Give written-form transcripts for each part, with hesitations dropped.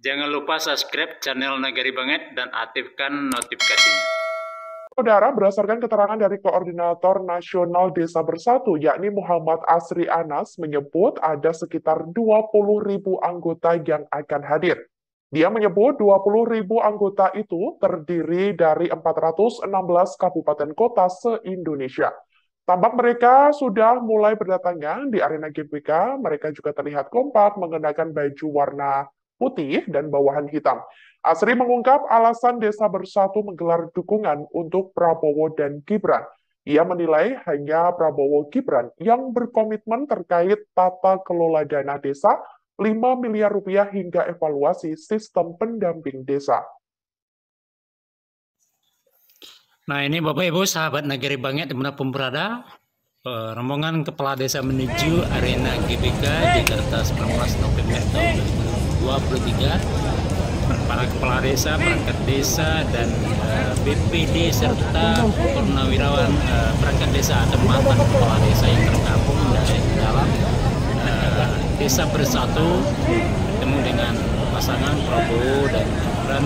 Jangan lupa subscribe channel Nagari Banget dan aktifkan notifikasinya. Saudara, berdasarkan keterangan dari Koordinator Nasional Desa Bersatu, yakni Muhammad Asri Anas, menyebut ada sekitar 20.000 anggota yang akan hadir. Dia menyebut 20.000 anggota itu terdiri dari 416 kabupaten kota se-Indonesia. Tampak mereka sudah mulai berdatangan di arena GBK, mereka juga terlihat kompak mengenakan baju warna putih dan bawahan hitam. Asri mengungkap alasan Desa Bersatu menggelar dukungan untuk Prabowo dan Gibran. Ia menilai hanya Prabowo Gibran yang berkomitmen terkait tata kelola dana desa 5 miliar rupiah hingga evaluasi sistem pendamping desa. Nah, ini Bapak Ibu sahabat Nagari Banget dimanapun berada, rombongan kepala desa menuju arena GBK Jakarta 19 November tahun 2023. Para kepala desa, perangkat desa, dan BPD serta purnawirawan perangkat desa atau mantan kepala desa yang tergabung dalam Desa Bersatu bertemu dengan pasangan Prabowo dan Gibran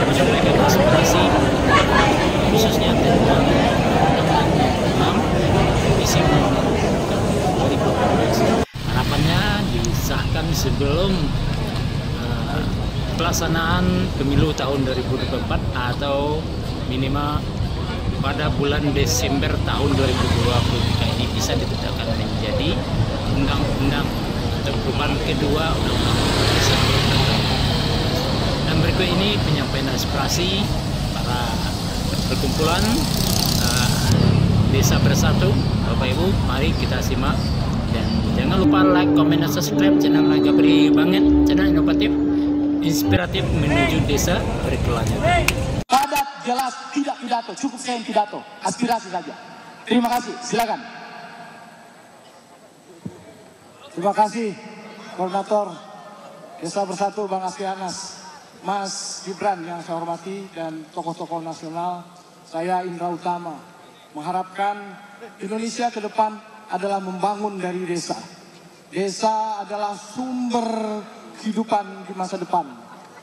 menyampaikan aspirasi khususnya tentang visi 2018. Harapannya disahkan sebelum pelaksanaan pemilu tahun 2024 atau minimal pada bulan Desember tahun 2023 ini bisa ditetapkan menjadi undang-undang atau perubahan kedua undang-undang desa. Dan berikut ini penyampaian aspirasi para perkumpulan Desa Bersatu. Bapak Ibu, mari kita simak. Dan jangan lupa like, komen, dan subscribe channel Nagari Banget, channel inovatif, inspiratif menuju desa berkelanjutan. Padat, jelas, tidak pidato, cukup saya yang pidato, aspirasi saja. Terima kasih, silakan. Terima kasih, Koordinator Desa Bersatu Bang Asri Anas, Mas Gibran yang saya hormati, dan tokoh-tokoh nasional. Saya Indra Utama, mengharapkan Indonesia ke depan adalah membangun dari desa. Desa adalah sumber kehidupan di masa depan.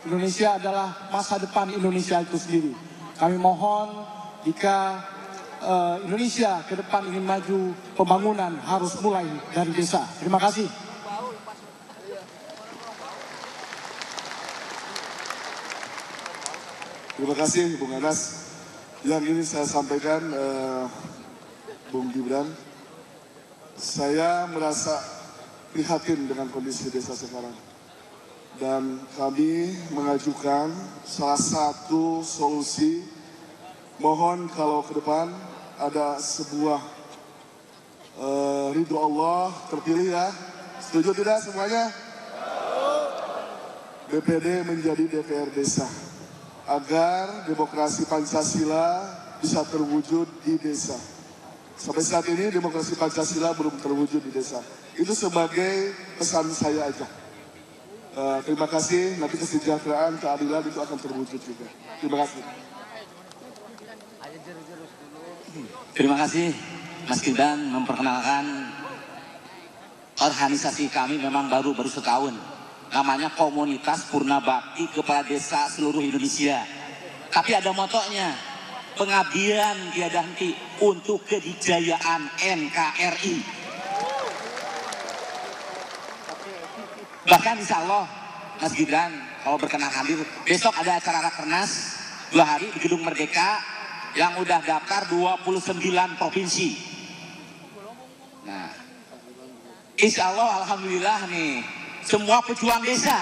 Indonesia adalah masa depan Indonesia itu sendiri. Kami mohon jika Indonesia ke depan ingin maju, pembangunan harus mulai dari desa. Terima kasih. Terima kasih Bung Anas. Yang ini saya sampaikan Bung Gibran, saya merasa prihatin dengan kondisi desa sekarang. Dan kami mengajukan salah satu solusi, mohon kalau ke depan ada sebuah ridho Allah terpilih ya. Setuju tidak semuanya? BPD menjadi DPR desa, agar demokrasi Pancasila bisa terwujud di desa. Sampai saat ini demokrasi Pancasila belum terwujud di desa. Itu sebagai pesan saya aja. Terima kasih, nanti kesejahteraan, keadilan itu akan terwujud juga. Terima kasih. Terima kasih Mas Gibran memperkenalkan organisasi kami memang baru setahun. Namanya Komunitas Purna Bakti Kepala Desa Seluruh Indonesia. Tapi ada motonya, pengabdian tiada henti untuk kedijayaan NKRI. Bahkan insya Allah Mas Gibran kalau berkenan hadir, besok ada acara Rakernas 2 hari di Gedung Merdeka yang udah daftar 29 provinsi. Nah, insya Allah alhamdulillah nih semua pejuang desa,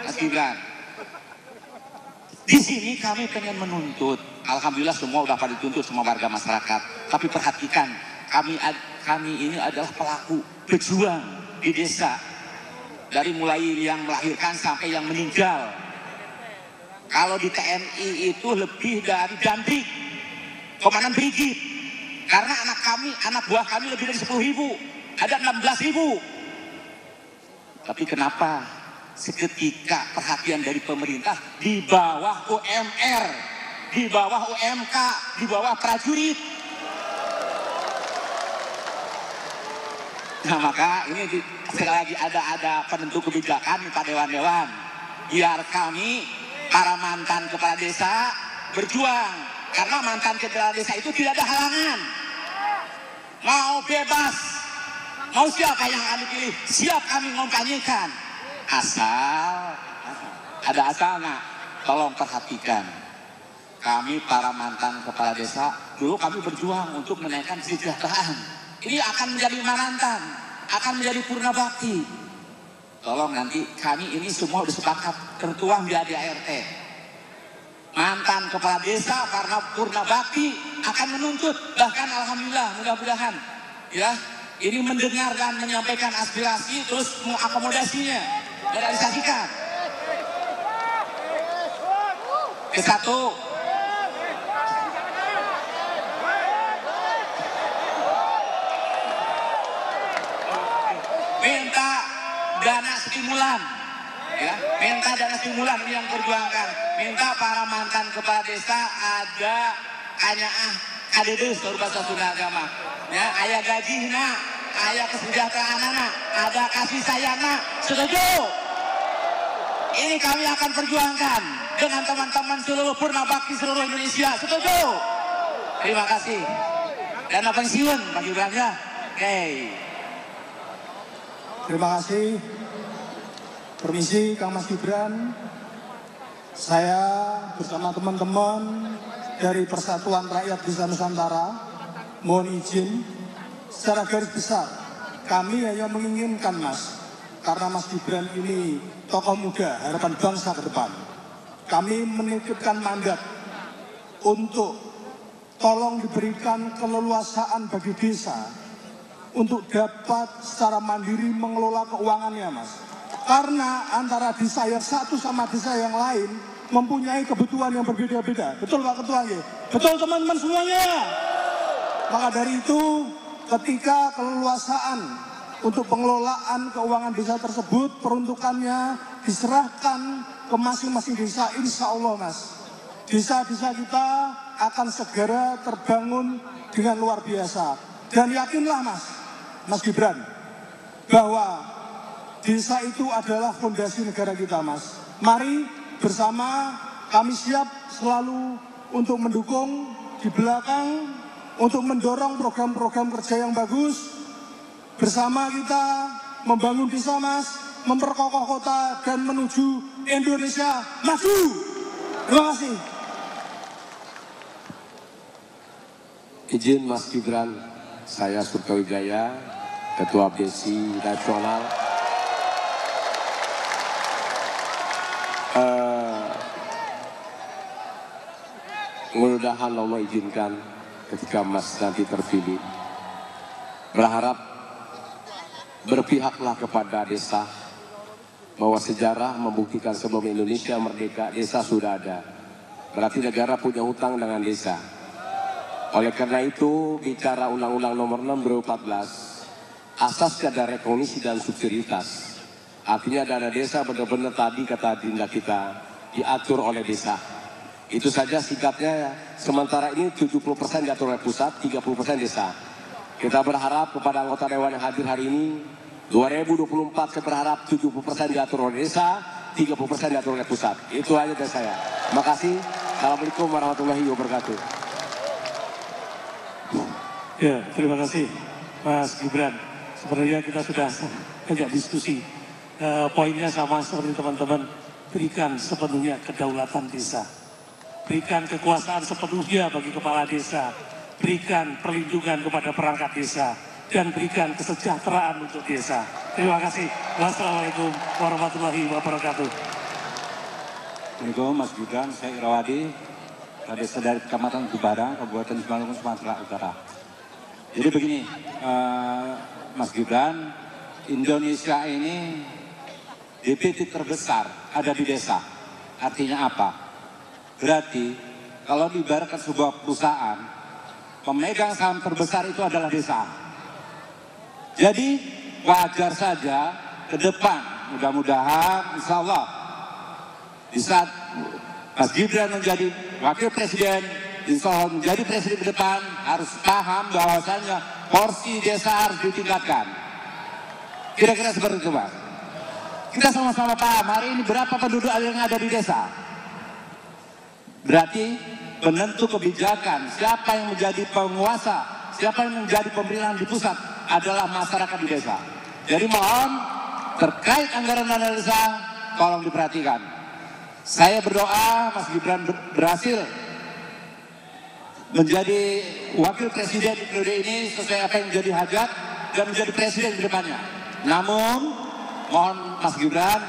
Mas Gibran. Di sini kami pengen menuntut, alhamdulillah semua udah pada dituntut semua warga masyarakat. Tapi perhatikan, kami ini adalah pelaku pejuang di desa. Dari mulai yang melahirkan sampai yang meninggal. Kalau di TNI itu lebih dari Dandik, Komandan Brigif. Karena anak buah kami lebih dari 10.000, ada 16.000. Tapi kenapa seketika perhatian dari pemerintah di bawah UMR, di bawah UMK, di bawah prajurit? Nah maka ini sekali lagi ada penentu kebijakan Pak Dewan-Dewan. Biar kami para mantan kepala desa berjuang. Karena mantan kepala desa itu tidak ada halangan. Mau bebas, mau siapa yang akan dipilih, siap kami ngompanyekan. Asal, ada asalnya, tolong perhatikan. Kami para mantan kepala desa, dulu kami berjuang untuk menaikkan kesejahteraan. Ini akan menjadi manantan, akan menjadi purna bakti. Tolong nanti kami ini semua sudah sepakat tertuang di ADART. Mantan kepala desa karena purna bakti akan menuntut, bahkan alhamdulillah mudah-mudahan ya ini mendengar dan menyampaikan aspirasi terus mengakomodasinya, merealisasikan. Kesatu, minta dana stimulan, ya, minta dana stimulan ini yang perjuangkan. Minta para mantan kepala desa ada kanyaah kadedes baru bahasa Sunda agama, ya, ayah gajihna, ayah kesejahteraan anak, ada kasih sayangna, setuju? Ini kami akan perjuangkan dengan teman-teman seluruh purna bakti seluruh Indonesia, setuju? Terima kasih. Dana pensiun Pak Gibran ya, oke. Terima kasih. Permisi Kang Mas Gibran. Saya bersama teman-teman dari Persatuan Rakyat Desa Nusantara mohon izin secara garis besar kami hanya menginginkan Mas, karena Mas Gibran ini tokoh muda harapan bangsa ke depan. Kami menitipkan mandat untuk tolong diberikan keleluasaan bagi desa untuk dapat secara mandiri mengelola keuangannya Mas. Karena antara desa yang satu sama desa yang lain mempunyai kebutuhan yang berbeda-beda. Betul Pak Ketua? Betul teman-teman semuanya? Maka dari itu ketika keleluasaan untuk pengelolaan keuangan desa tersebut peruntukannya diserahkan ke masing-masing desa, insya Allah Mas, desa-desa kita akan segera terbangun dengan luar biasa. Dan yakinlah Mas Gibran, bahwa desa itu adalah fondasi negara kita Mas. Mari bersama kami siap selalu untuk mendukung di belakang, untuk mendorong program-program kerja yang bagus. Bersama kita membangun desa Mas, memperkokoh kota dan menuju Indonesia maju. Terima kasih. Izin Mas Gibran, saya Surkawijaya, Ketua BSI Nasional. Mudah-mudahan Allah izinkan ketika Mas nanti terpilih, berharap berpihaklah kepada desa, bahwa sejarah membuktikan sebelum Indonesia merdeka desa sudah ada. Berarti negara punya hutang dengan desa. Oleh karena itu bicara Undang-Undang Nomor 6 2014, asasnya ada rekognisi dan subsidiaritas. Artinya dana desa benar-benar tadi kata Dinda kita diatur oleh desa. Itu saja sikapnya. Sementara ini 70% diatur oleh pusat, 30% desa. Kita berharap kepada anggota Dewan yang hadir hari ini, 2024 saya berharap 70% diatur oleh desa, 30% diatur oleh pusat. Itu aja dari saya. Terima kasih. Assalamualaikum warahmatullahi wabarakatuh. Ya, terima kasih Mas Gibran. Sebenarnya kita sudah ajak diskusi. Poinnya sama seperti teman-teman, berikan sepenuhnya kedaulatan desa. Berikan kekuasaan sepenuhnya bagi kepala desa, berikan perlindungan kepada perangkat desa, dan berikan kesejahteraan untuk desa. Terima kasih. Wassalamualaikum warahmatullahi wabarakatuh. Assalamualaikum Mas Gibran, saya Irawadi, desa dari Kecamatan Jubara, Kabupaten Simalungun, Sumatera Utara. Jadi begini, Mas Gibran, Indonesia ini defisit terbesar ada di desa. Artinya apa? Berarti kalau diibaratkan sebuah perusahaan, pemegang saham terbesar itu adalah desa. Jadi wajar saja ke depan, mudah-mudahan insya Allah di saat Mas Gibran menjadi wakil presiden, insya Allah menjadi presiden ke depan, harus paham bahwasannya porsi desa harus ditingkatkan. Kira-kira seperti itu, Pak. Kita sama-sama paham hari ini berapa penduduk yang ada di desa. Berarti penentu kebijakan, siapa yang menjadi penguasa, siapa yang menjadi pemerintahan di pusat adalah masyarakat di desa. Jadi mohon terkait anggaran dana desa, tolong diperhatikan. Saya berdoa Mas Gibran berhasil menjadi wakil presiden di periode ini sesuai apa yang menjadi hajat dan menjadi presiden di depannya. Namun, mohon Mas Gibran,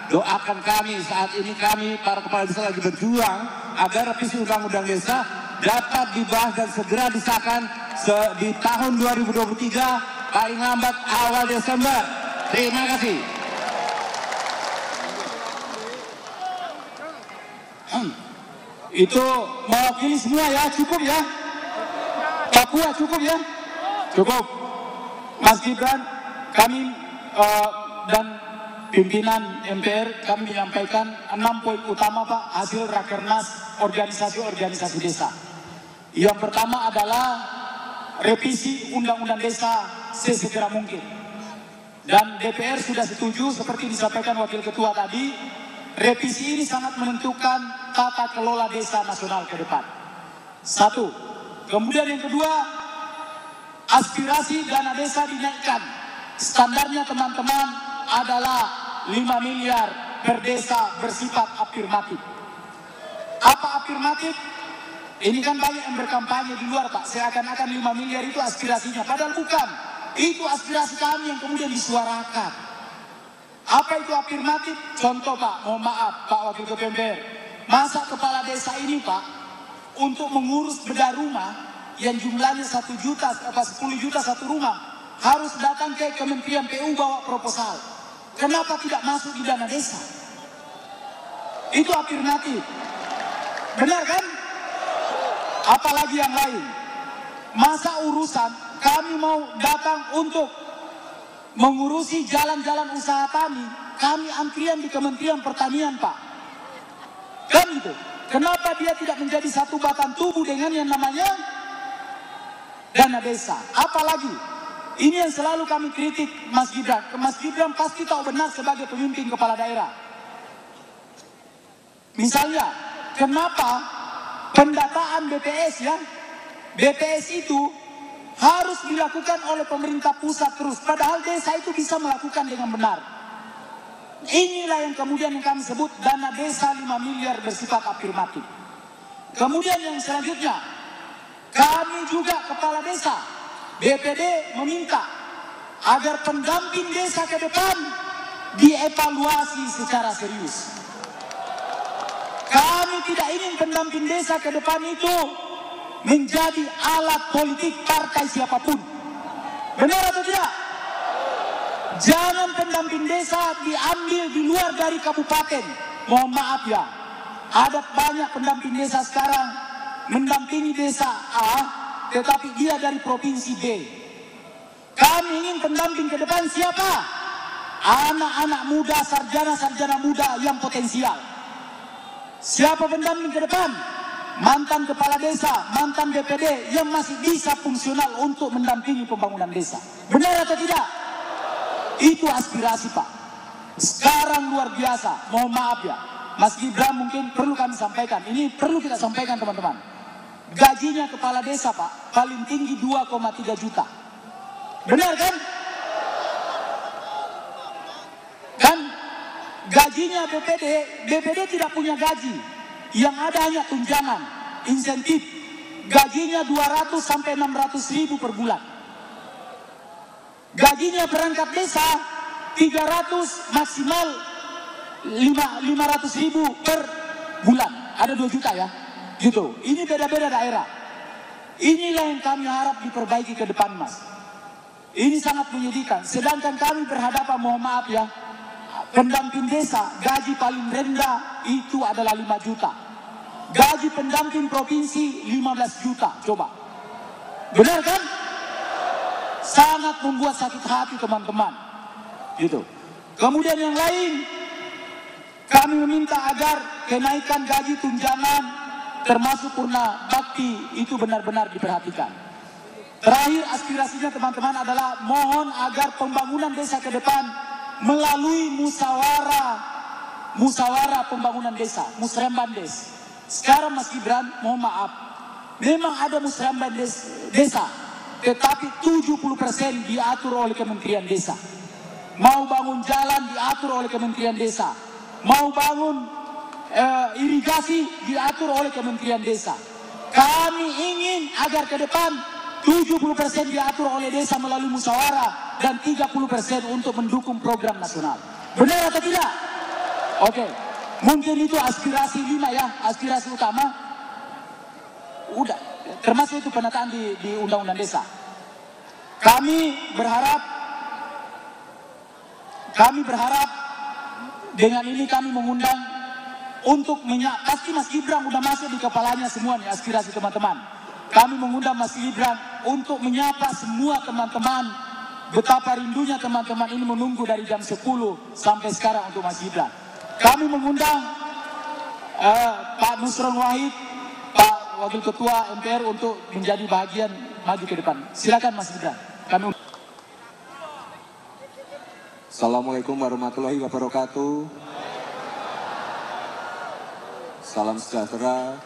doakan kami saat ini, kami para kepala desa lagi berjuang agar revisi undang-undang desa dapat dibahas dan segera disahkan di tahun 2023 paling lambat awal Desember. Terima kasih. Itu mewakili semua ya, cukup ya. Papua cukup ya, cukup. Mas Gibran, kami dan pimpinan MPR kami menyampaikan 6 poin utama Pak hasil Rakernas organisasi-organisasi desa. Yang pertama adalah revisi Undang-Undang Desa sesegera mungkin. Dan DPR sudah setuju seperti disampaikan Wakil Ketua tadi, revisi ini sangat menentukan tata kelola desa nasional ke depan. Satu. Kemudian yang kedua, aspirasi dana desa dinaikkan. Standarnya teman-teman adalah 5 miliar per desa bersifat afirmatif. Apa afirmatif? Ini kan banyak yang berkampanye di luar Pak, seakan-akan 5 miliar itu aspirasinya, padahal bukan. Itu aspirasi kami yang kemudian disuarakan. Apa itu afirmatif? Contoh Pak, mohon maaf Pak Wakil Ketua MPR, masa kepala desa ini Pak, untuk mengurus bedah rumah yang jumlahnya 10 juta satu rumah, harus datang ke Kementerian PU bawa proposal. Kenapa tidak masuk di dana desa? Itu afirmatif. Benar kan? Apalagi yang lain. Masa urusan kami mau datang untuk mengurusi jalan-jalan usaha tani, kami antrian di Kementerian Pertanian Pak. Kan itu. Kenapa dia tidak menjadi satu batang tubuh dengan yang namanya dana desa? Apalagi, ini yang selalu kami kritik Mas Gibran. Mas Gibran pasti tahu benar sebagai pemimpin kepala daerah. Misalnya, kenapa pendataan BPS ya? BPS itu harus dilakukan oleh pemerintah pusat terus. Padahal desa itu bisa melakukan dengan benar. Inilah yang kemudian yang kami sebut dana desa 5 miliar bersifat afirmatif. Kemudian yang selanjutnya, kami juga kepala desa, BPD meminta agar pendamping desa ke depan dievaluasi secara serius. Kami tidak ingin pendamping desa ke depan itu menjadi alat politik partai siapapun. Benar atau tidak? Jangan pendamping desa diambil di luar dari kabupaten. Mohon maaf ya, ada banyak pendamping desa sekarang mendampingi desa A, tetapi dia dari provinsi B. Kami ingin pendamping ke depan siapa? Anak-anak muda, sarjana-sarjana muda yang potensial. Siapa pendamping ke depan? Mantan kepala desa, mantan DPD yang masih bisa fungsional untuk mendampingi pembangunan desa. Benar atau tidak? Itu aspirasi Pak. Sekarang luar biasa, mohon maaf ya, Mas Gibran mungkin perlu kami sampaikan. Ini perlu kita sampaikan teman-teman. Gajinya kepala desa Pak, paling tinggi 2,3 juta. Benar kan? Kan gajinya BPD tidak punya gaji. Yang ada hanya tunjangan, insentif. Gajinya 200 sampai 600 ribu per bulan. Gajinya perangkat desa 300 maksimal 500 ribu per bulan. Ada 2 juta ya. Gitu. Ini beda-beda daerah. Inilah yang kami harap diperbaiki ke depan Mas. Ini sangat menyedihkan. Sedangkan kami berhadapan, mohon maaf ya, pendamping desa gaji paling rendah itu adalah 5 juta. Gaji pendamping provinsi 15 juta. Coba. Benar kan? Sangat membuat sakit hati teman-teman. Gitu. Kemudian yang lain, kami meminta agar kenaikan gaji tunjangan termasuk purna bakti itu benar-benar diperhatikan. Terakhir aspirasinya teman-teman adalah mohon agar pembangunan desa ke depan melalui musyawarah pembangunan desa, Musrembandes. Sekarang Mas Gibran, mohon maaf, memang ada Musrembandes desa, tetapi 70% diatur oleh Kementerian Desa. Mau bangun jalan diatur oleh Kementerian Desa, mau bangun irigasi diatur oleh Kementerian Desa. Kami ingin agar ke depan 70% diatur oleh desa melalui musyawarah dan 30% untuk mendukung program nasional. Benar atau tidak? Oke, mungkin itu aspirasi 5 ya, aspirasi utama. Udah, termasuk itu penataan di Undang-Undang Desa. Kami berharap dengan ini kami mengundang untuk pasti Mas Gibran udah masuk di kepalanya semua nih aspirasi teman-teman. Kami mengundang Mas Gibran untuk menyapa semua teman-teman. Betapa rindunya teman-teman ini menunggu dari jam 10 sampai sekarang untuk Mas Gibran. Kami mengundang Pak Nusron Wahid, Pak Wakil Ketua MPR untuk menjadi bagian maju ke depan. Silakan Mas Gibran. Assalamualaikum warahmatullahi wabarakatuh. Salam sejahtera.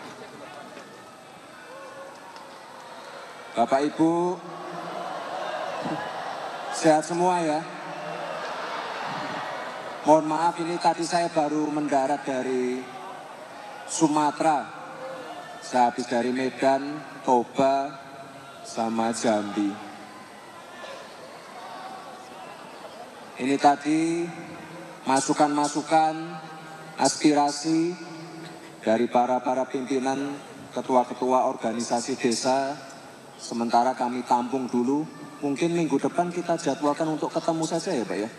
Bapak Ibu, sehat semua ya. Mohon maaf, ini tadi saya baru mendarat dari Sumatera. Saya habis dari Medan, Toba, sama Jambi. Ini tadi masukan-masukan, aspirasi dari para pimpinan, ketua-ketua organisasi desa. Sementara kami tampung dulu, mungkin minggu depan kita jadwalkan untuk ketemu saja ya Pak ya.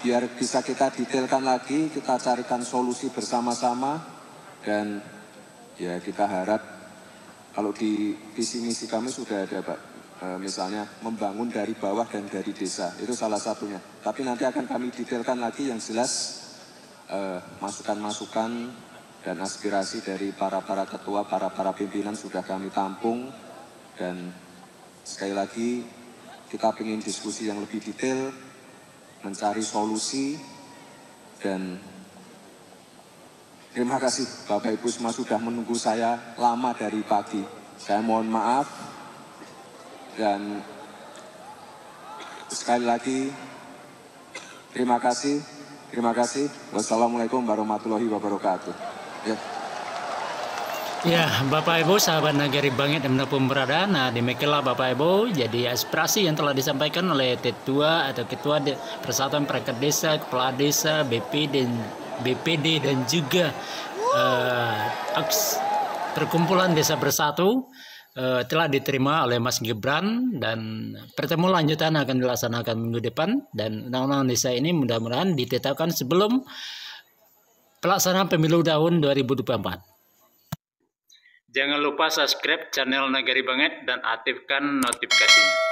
Biar bisa kita detailkan lagi, kita carikan solusi bersama-sama. Dan ya kita harap, kalau di visi misi kami sudah ada Pak, misalnya membangun dari bawah dan dari desa, itu salah satunya. Tapi nanti akan kami detailkan lagi, yang jelas masukan-masukan dan aspirasi dari para ketua, para pimpinan sudah kami tampung. Dan sekali lagi kita ingin diskusi yang lebih detail, mencari solusi. Dan terima kasih Bapak Ibu semua sudah menunggu saya lama dari pagi. Saya mohon maaf. Dan sekali lagi terima kasih. Wassalamualaikum warahmatullahi wabarakatuh. Ya, Bapak Ibu, sahabat Nagari Bangit dimanapun berada. Nah, demikianlah Bapak Ibu, jadi aspirasi yang telah disampaikan oleh Ketua Persatuan Perangkat Desa, Kepala Desa, BPD dan juga Perkumpulan Desa Bersatu telah diterima oleh Mas Gibran, dan pertemuan lanjutan akan dilaksanakan minggu depan. Dan undang-undang desa ini mudah-mudahan ditetapkan sebelum pelaksanaan pemilu tahun 2024. Jangan lupa subscribe channel Nagari Banget dan aktifkan notifikasinya.